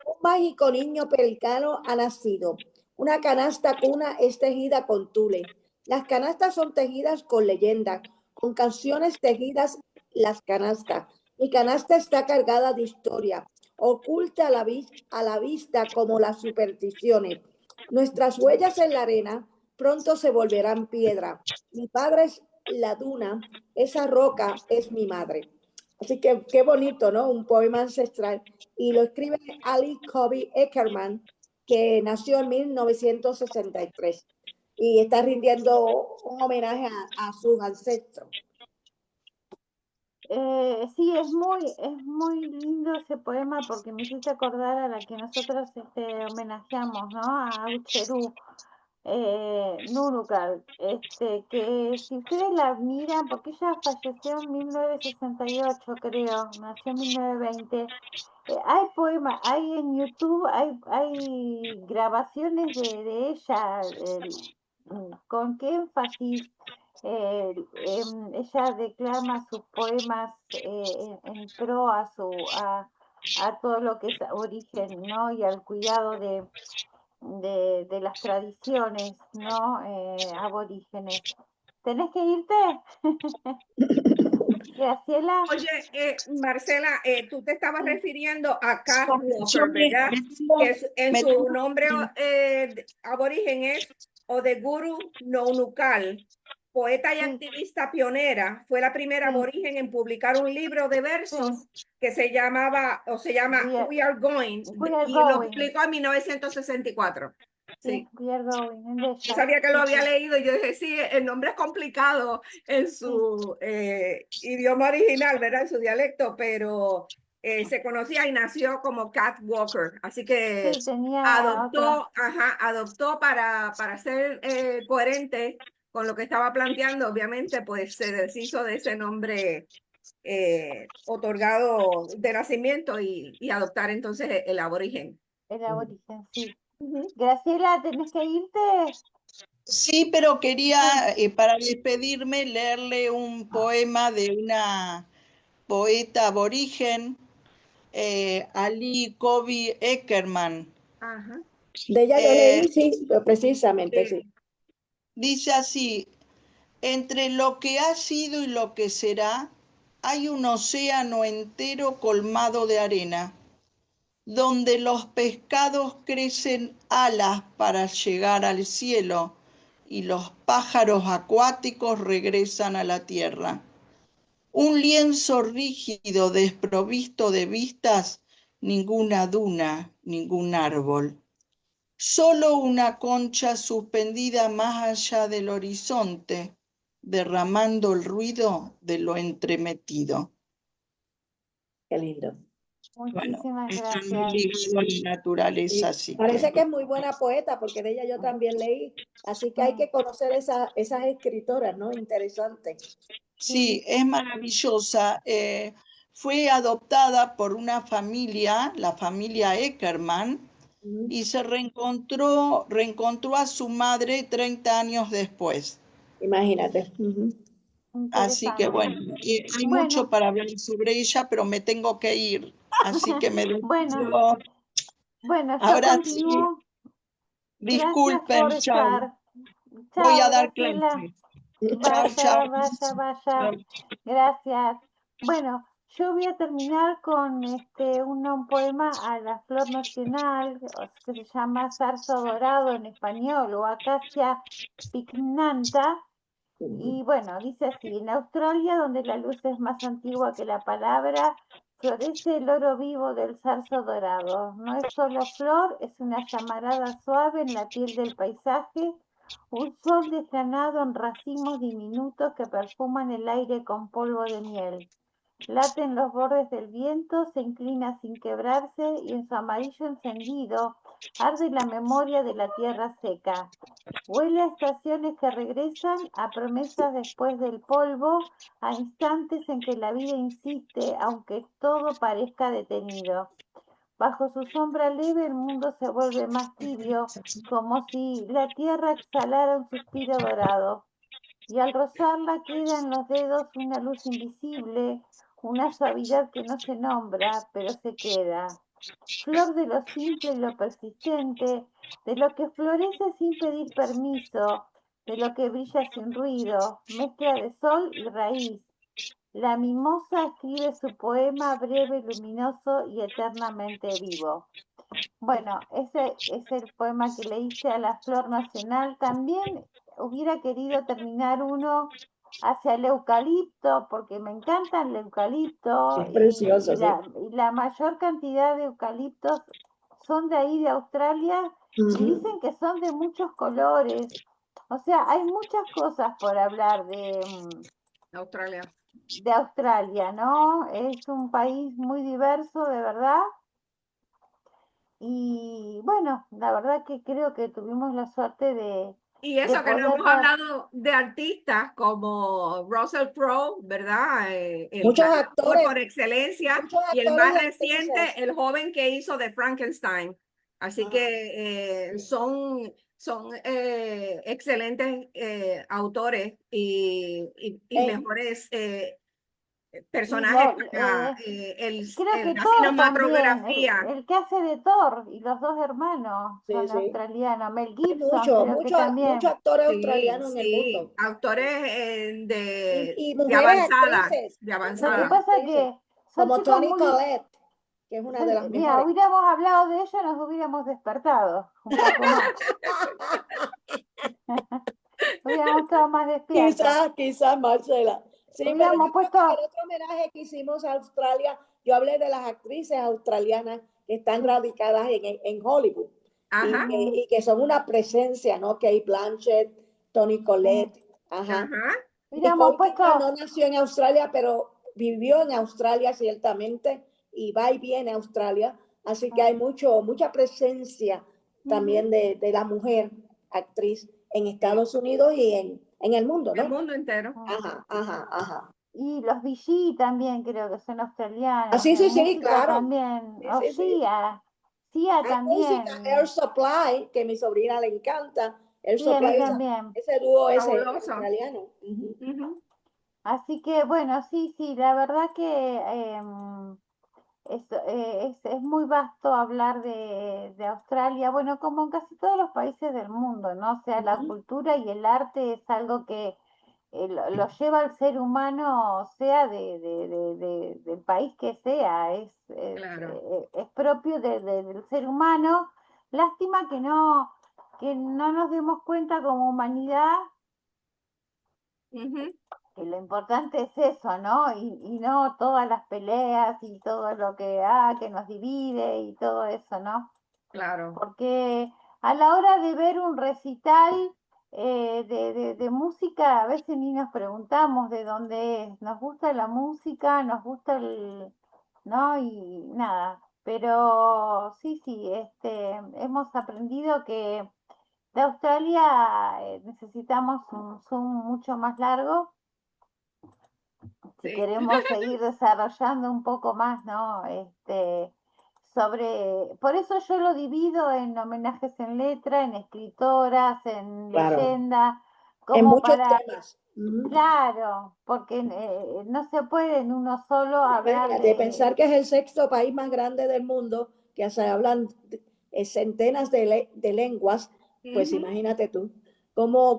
Un mágico niño pelicano ha nacido. Una canasta cuna es tejida con tule. Las canastas son tejidas con leyendas, con canciones tejidas las canastas. Mi canasta está cargada de historia, oculta a la vista como las supersticiones. Nuestras huellas en la arena pronto se volverán piedra. Mi padre es la duna, esa roca es mi madre. Así que qué bonito, ¿no? Un poema ancestral. Y lo escribe Ali Cobby Eckermann, que nació en 1963 y está rindiendo un homenaje a sus ancestros. Sí, es muy lindo ese poema porque me hiciste acordar a la que nosotros homenajeamos, ¿no? A Aucherú Nurukal, que si ustedes la miran, porque ella falleció en 1968, creo, nació en 1920. Hay poemas, hay en YouTube, hay grabaciones de ella, con qué énfasis ella declama sus poemas en pro a todo lo que es origen, ¿no? Y al cuidado de las tradiciones, ¿no? Aborígenes. ¿Tenés que irte? Graciela. Oye, Marcela, tú te estabas refiriendo a Cat Yo Walker, ¿verdad? Que en me su tengo nombre que- aborigen es Odeguru Nounukal, poeta y Sí. activista pionera. Fue la primera Sí. aborigen en publicar un libro de versos que se llama We Are Going, We Are y lo Going. publicó en 1964. Sí. We Are Going, Yo sabía que lo había sí. leído y yo dije, sí, el nombre es complicado en su idioma original, ¿verdad? En su dialecto, pero se conocía y nació como Cat Walker. Así que Sí, tenía adoptó para ser coherente con lo que estaba planteando. Obviamente, pues se deshizo de ese nombre otorgado de nacimiento y adoptar entonces el aborigen. el aborigen, sí. Graciela, ¿tenés que irte? Sí, pero quería, para despedirme, leerle un poema de una poeta aborigen, Ali Cobby Eckermann. Ajá. De ella yo leí, sí, precisamente, sí. Dice así: entre lo que ha sido y lo que será, hay un océano entero colmado de arena, donde los pescados crecen alas para llegar al cielo y los pájaros acuáticos regresan a la tierra. Un lienzo rígido desprovisto de vistas, ninguna duna, ningún árbol. Solo una concha suspendida más allá del horizonte, derramando el ruido de lo entremetido. Qué lindo. Muchísimas Está muy gracias. ligado a la naturaleza, así Parece que es muy buena poeta, porque de ella yo también leí. Así que hay que conocer esas escritoras, ¿no? Interesante. Sí, es maravillosa. Fue adoptada por una familia, la familia Eckermann, y se reencontró a su madre 30 años después. Imagínate. Así que bueno, hay mucho para hablar sobre ella, pero me tengo que ir. Así que me despido. Bueno, yo Ahora continúo. sí, disculpen, Gracias por chao. estar. Voy a Chao, dar Graciela. clases. Chao, chao. Vaya. Gracias. Bueno, yo voy a terminar con un poema a la flor nacional que se llama zarzo dorado en español o acacia pignanta. Y bueno, dice así: en Australia, donde la luz es más antigua que la palabra, florece el oro vivo del zarzo dorado. No es solo flor, es una llamarada suave en la piel del paisaje, un sol desgranado en racimos diminutos que perfuman el aire con polvo de miel. Laten los bordes del viento, se inclina sin quebrarse y en su amarillo encendido arde la memoria de la tierra seca. Huele a estaciones que regresan, a promesas después del polvo, a instantes en que la vida insiste, aunque todo parezca detenido. Bajo su sombra leve el mundo se vuelve más tibio, como si la tierra exhalara un suspiro dorado. Y al rozarla queda en los dedos una luz invisible, una suavidad que no se nombra, pero se queda. Flor de lo simple y lo persistente, de lo que florece sin pedir permiso, de lo que brilla sin ruido, mezcla de sol y raíz. La mimosa escribe su poema breve, luminoso y eternamente vivo. Bueno, ese es el poema que le hice a la Flor Nacional. También hubiera querido terminar uno hacia el eucalipto, porque me encanta el eucalipto Es precioso, sí. y la mayor cantidad de eucaliptos son de ahí, de Australia, y Ujú. dicen que son de muchos colores. O sea, hay muchas cosas por hablar Australia. de Australia, ¿no? Es un país muy diverso, de verdad. Y bueno, la verdad que creo que tuvimos la suerte Y de eso que no poder hemos hablado de artistas como Russell Crowe, ¿verdad? El Muchos ganador actores, por excelencia, muchos y el actores más y reciente, actrices. el joven que hizo de Frankenstein. Así Ah, que son excelentes autores y Eh, mejores y personajes lo, para creo que la Thor también, cinematografía. el que hace de Thor y los dos hermanos sí, son sí. australianos. Mel Hay Gibson muchos, creo que muchos, muchos también. actores Sí, australianos en el sí, mundo. autores Y de mujeres avanzada, actrices, de Lo que mujeres avanzada. pasa actrices, que son como chicos Toni muy... Collette, que es una de las Mira, mejores. hubiéramos hablado de ella, nos hubiéramos despertado un poco más. Hubiéramos estado más despiertos. Quizás, Marcela. Sí, pero yo Hubiéramos creo puesto... que en el otro homenaje que hicimos a Australia, yo hablé de las actrices australianas que están radicadas en Hollywood Ajá, y que son una presencia, ¿no? Kate Blanchett, Toni Collette, ajá. ajá, Hubiéramos Nicole Kidman puesto... no nació en Australia, pero vivió en Australia ciertamente y va y viene a Australia. Así que hay mucha presencia también de la mujer actriz en sí, Estados Unidos y en el mundo, el ¿no? mundo entero. Ajá, ajá, ajá. Y los VG también creo que son Ah, australianos. sí, En sí, sí, música claro. también. Sí, O sí, sí. Sia Hay música, Air también. Supply, que a mi sobrina le encanta. Air Sí, a mí Supply, también. ese dúo ese Fabuloso. australiano. Ujú. Ujú. Así que bueno, sí, sí, la verdad que es muy vasto hablar de Australia, bueno, como en casi todos los países del mundo, ¿no? O sea, la Ujú. cultura y el arte es algo que lo lleva al ser humano, sea del país que sea, Claro. es propio del ser humano. Lástima que no nos demos cuenta como humanidad Ujú. que lo importante es eso, ¿no? Y no todas las peleas y todo lo que nos divide y todo eso, ¿no? Claro. Porque a la hora de ver un recital de música, a veces ni nos preguntamos de dónde es. Nos gusta la música, nos gusta ¿no? Y nada. Pero sí, sí, hemos aprendido que de Australia necesitamos un Zoom mucho más largo si Sí. queremos seguir desarrollando un poco más, ¿no? Por eso yo lo divido en homenajes en letra, en escritoras, en Claro. leyenda, En como muchos para, temas. Ujú. claro, porque no se puede en uno solo hablar Imagínate, pensar que es el sexto país más grande del mundo, que se hablan centenas de lenguas, pues Ujú. imagínate tú, cómo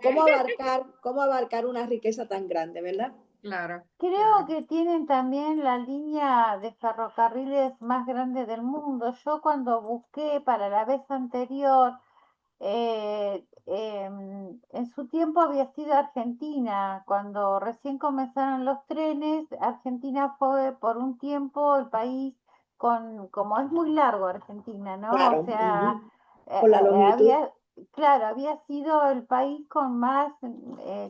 abarcar una riqueza tan grande, ¿verdad? Claro, Creo claro. que tienen también la línea de ferrocarriles más grande del mundo. Yo cuando busqué para la vez anterior, en su tiempo había sido Argentina. Cuando recién comenzaron los trenes, Argentina fue por un tiempo el país como es muy largo Argentina, ¿no? O Claro, sea, ujú. Por la longitud. había, claro, había sido el país con más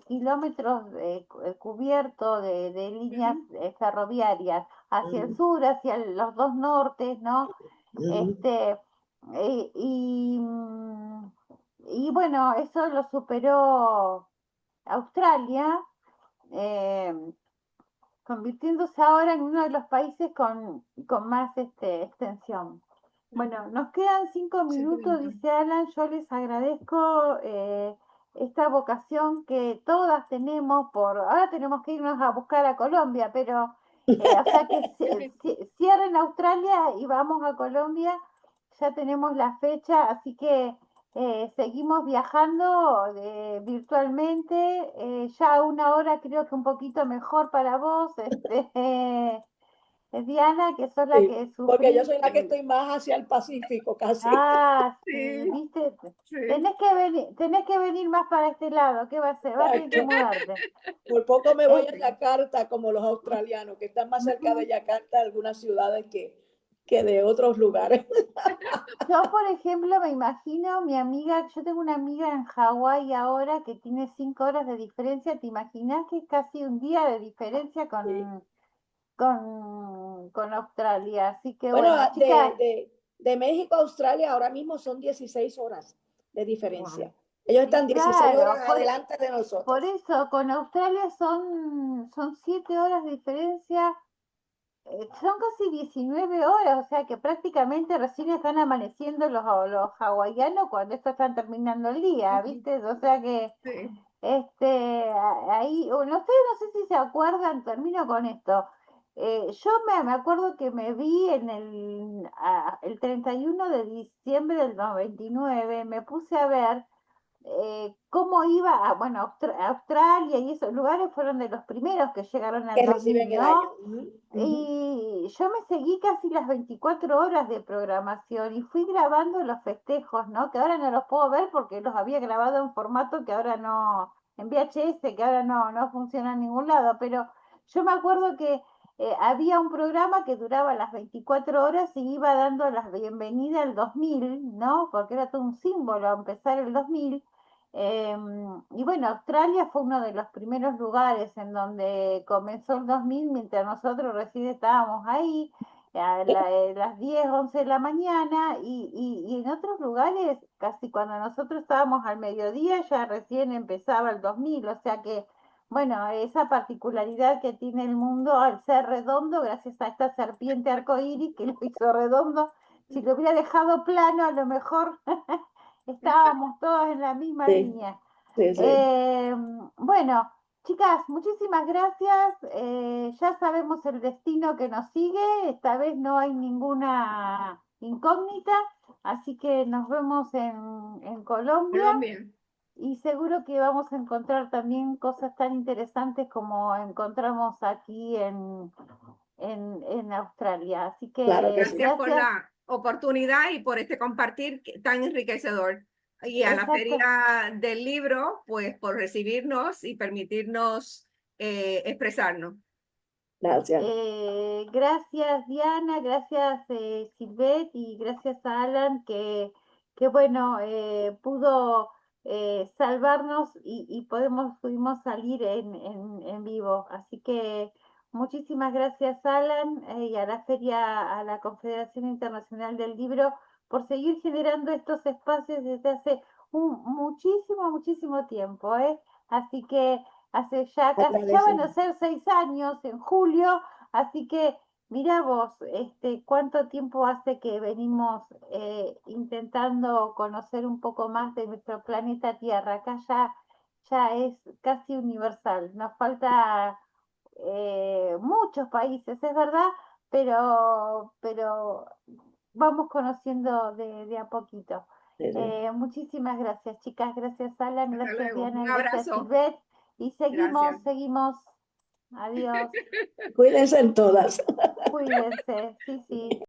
kilómetros cubiertos de líneas ferroviarias hacia el sur, hacia los dos nortes, ¿no? Este, eh, y, mm, y bueno, eso lo superó Australia, eh, convirtiéndose ahora en uno de los países con más extensión. Bueno, nos quedan 5 minutos, dice Alan. Yo les agradezco esta vocación que todas tenemos ahora tenemos que irnos a buscar a Colombia, pero, o sea que cierren Australia y vamos a Colombia, ya tenemos la fecha, así que seguimos viajando virtualmente, ya a una hora creo que un poquito mejor para vos, Diana, que sos la Sí, que porque yo sufrís. soy la que estoy más hacia el Pacífico casi. Ah, sí, Sí, viste, sí. tenés que venir más para este lado, ¿qué va a hacer? Vas a tener que mudarte. Por poco me voy Eh, a Yakarta como los australianos, que están más cerca de Yakarta, algunas ciudades que de otros lugares. Yo, por ejemplo, me imagino mi amiga, yo tengo una amiga en Hawái ahora que tiene 5 horas de diferencia, ¿te imaginas que es casi un día de diferencia Sí. con Australia? Así que Bueno, bueno, chicas, de México a Australia ahora mismo son 16 horas de diferencia. Wow. Ellos y están 16 horas claro, adelante de por nosotros. eso con Australia son 7 horas de diferencia. Son casi 19 horas, o sea que prácticamente recién están amaneciendo los hawaianos cuando estos están terminando el día, ¿viste? O sea que Sí. ahí, bueno, ustedes no sé si se acuerdan, termino con esto. Yo me acuerdo que me vi el 31 de diciembre del 99, me puse a ver cómo iba bueno, Australia y esos lugares fueron de los primeros que llegaron al Que 2000, reciben el año. ¿no? Y yo me seguí casi las 24 horas de programación y fui grabando los festejos, ¿no? Que ahora no los puedo ver porque los había grabado en formato que ahora no, en VHS, que ahora no funciona en ningún lado, pero yo me acuerdo que había un programa que duraba las 24 horas y iba dando la bienvenida al 2000, ¿no? Porque era todo un símbolo empezar el 2000. Y bueno, Australia fue uno de los primeros lugares en donde comenzó el 2000, mientras nosotros recién estábamos ahí, las 10, 11 de la mañana, y en otros lugares, casi cuando nosotros estábamos al mediodía, ya recién empezaba el 2000, o sea que, bueno, esa particularidad que tiene el mundo al ser redondo, gracias a esta serpiente arcoíris que lo hizo redondo, si lo hubiera dejado plano, a lo mejor estábamos todos en la misma Sí, línea. sí, sí. Bueno, chicas, muchísimas gracias. Ya sabemos el destino que nos sigue. Esta vez no hay ninguna incógnita, así que nos vemos en Colombia Colombia. y seguro que vamos a encontrar también cosas tan interesantes como encontramos aquí en Australia. Así Claro que que sí. Gracias por gracias. la oportunidad y por este compartir tan enriquecedor. Y a la Exacto. Feria del Libro, pues por recibirnos y permitirnos expresarnos. Gracias. Gracias Diana, gracias Silvet y gracias a Alan que bueno, pudo salvarnos y pudimos salir en vivo. Así que muchísimas gracias Alan y a la Feria, a la Confederación Internacional del Libro por seguir generando estos espacios desde hace muchísimo tiempo, ¿eh? Así que hace ya casi, ya van a Agradecemos. ser 6 años en julio, así que mira vos, cuánto tiempo hace que venimos intentando conocer un poco más de nuestro planeta Tierra. Acá ya es casi universal. Nos falta muchos países, es verdad, pero vamos conociendo de a poquito. Sí, sí. Muchísimas gracias, chicas. Gracias, Alan. Hasta Gracias, luego. Diana. Un Gracias, abrazo. Silvet. Y Gracias. seguimos. Adiós. Cuídense en todas. Cuídense. Sí, sí.